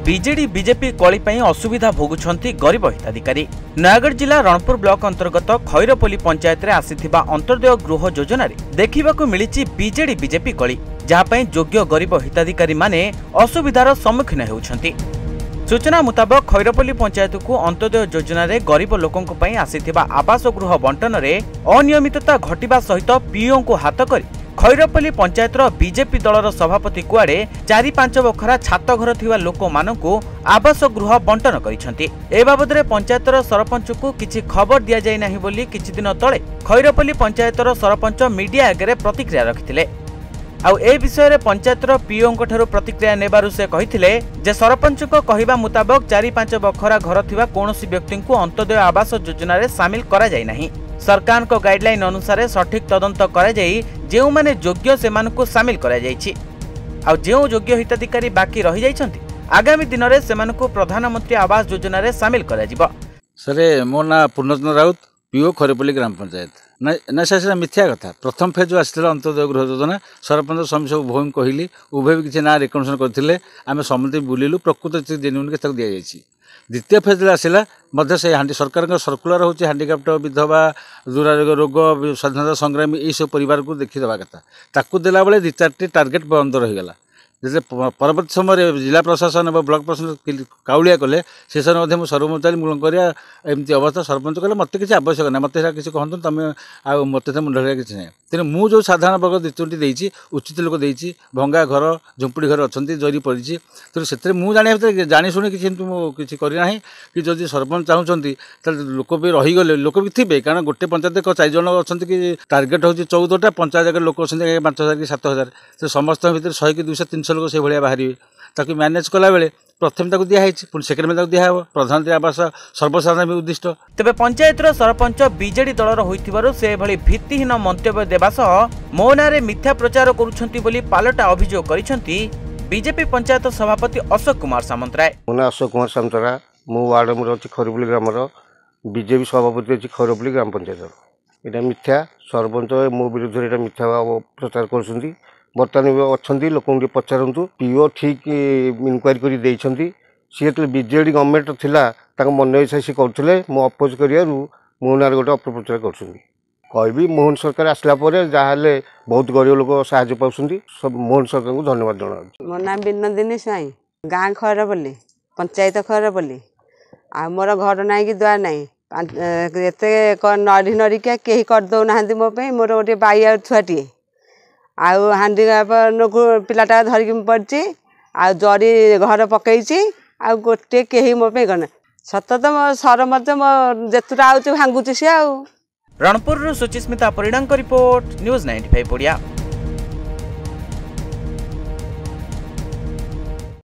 BJD BJP कली असुविधा भोगुंट गरीब हिताधिकारी। नयागढ़ जिला रणपुर ब्लॉक अंतर्गत खैरपल्ली पंचायत में आसीथिबा अंत्योदय गृह योजना देखा मिली बीजेडी बीजेपी कली, जहाँ योग्य गरीब हिताधिकारी माने असुविधार सम्मुखीन होउछंती। सूचना मुताबक खैरपल्ली पंचायत को अंत्योदय योजना रे गरीब लोकों आसीथिबा आवास गृह बंटन रे अनियमितता घटिबा सहित पीओ को हाथ कर खैरपल्ली पंचायत बीजेपी दलर सभापति कुआड़े 4-5 बखरा छात घर थिबा लोक मानकु आवास गृह बंटन करिसेंती। ए बाबद पंचायतर सरपंच को किछि खबर दिया जाय नाही बोली किछि दिन तळे खैरपल्ली पंचायतर सरपंच मीडिया आगे प्रतिक्रिया रखिथिले। आउ ए विषय रे पंचायतर पीओ ठारू प्रतिक्रिया नेबारु से कहिथिले जे सरपंच को कहिबा मुताबक 4-5 बखरा घर थिबा कोनोसी व्यक्ति को अंत्योदय आवास योजना रे शामिल करा जाय नाही। सरकार को गाइडलाइन अनुसार सठिक तदंत करा जाई जेउ माने योग्य सेमानकु शामिल करा जायछि। आउ जेउ योग्य हिताधिकारी बाकी रहि जायछंती आगामी दिन रे सेमानकु प्रधानमंत्री आवास योजना रे शामिल करा जिवो। सरे मो ना पूर्णचंद्र राउत पीओ खैरपल्ली ग्राम पंचायत ना सर मिथ्या कथा। प्रथम फेज जो आसला अंत्योदय गृह योजना सरपंच समी सब भूमि कहली उभय भी किसी ना रिकमेंडेसन करते आम समझे बुलिलु प्रकृत जेन्युइन के दि जाइए। द्वितीय फेज आसला मध्य से हांडी सरकार सर्कुलर होची हांडीक्राफ्ट विधवा दुरारोग रोग स्वाधीनता संग्रामी यही सब परिवार को देखी देवा कथा ताकू देला बेले 2-4 टार्गेट बंद रहीगला। जैसे परवर्त समय जिला प्रशासन और ब्लॉक प्रशासन काउलिया कले से समय मुझे सर्वमचारी मूलंकरिया एमती अवस्था सरपंच कले मत किसी आवश्यक ना मत किसी कहतु तुम आ मत मुंडा किसी ना तेणु मुझे जो साधारण वर्ग दृष्टि देती उचित लोक देती भंगा घर झुंपुड़ी घर अच्छा जरी पड़ी तेणु से मुझे जानी शुणी किसी करना कि जदि सरपंच चाहूँगी लोक भी रहीगले लोक भी थे कारण गोटे पंचायत 4 जन अच्छा कि टार्गेट हूँ 14टा पंचायत जगह लोक अच्छा 5,000 कि 7,000 तो समस्त भितर 100 कि 200-300 लोक से भाया बाहर ताकि मैनेज कला बेले प्रथम ताकू दिया पुणी सेकेंड में दिया प्रधानमंत्री आवास सर्वसाधारण भी उद्दिष्ट। तेबे पंचायतर सरपंच बीजेडी दलर होइथिबारु से भली भित्तिहीन मंतव्य देबा सह मो नारे मिथ्या प्रचार करुछंती बोली पालटा अभियोग करिसंती बीजेपी पंचायत सभापति अशोक कुमार सामंतराय। मोना अशोक कुमार सामंतराय मो वार्ड नंबर अछि खैरपल्ली ग्रामर बीजेपी सभापति अछि खैरपल्ली ग्राम पंचायत। एटा मिथ्या सरपंच मो विरुद्ध एटा मिथ्या प्रचार करुछंती। बर्तमान अच्छा लोक पचारतु पीओ ठीक इनक्वारी कर सी जो बीजेडी गवर्नमेंट थिला मन इच्छा सी करते मो अपोज कर मो ना गोटे अपप्रचार करी मोहन सरकार आसला जहाँ बहुत गरीब लोक साहय पाँच सब मोहन सरकार को धन्यवाद जना। मो नाम बिनोदिनी स्वाई गाँ खैरपल्ली पंचायत खैरपल्ली आ मोर घर ना कि द्वार ना एत नड़ी नड़िका कहीं करदे ना मो मोर गोटे बाइया छुआटे आउ हांडीक्राफ्ट पिलाटा धरिकी पड़ी आ जड़ी घर पकई आ गोटे कहीं मो करना सत तो मो सरमच मो जेतुटा आउच भांगुची सी। रणपुर सुचिस्मिता परिणाम रिपोर्ट न्यूज़ 95 ओडिया।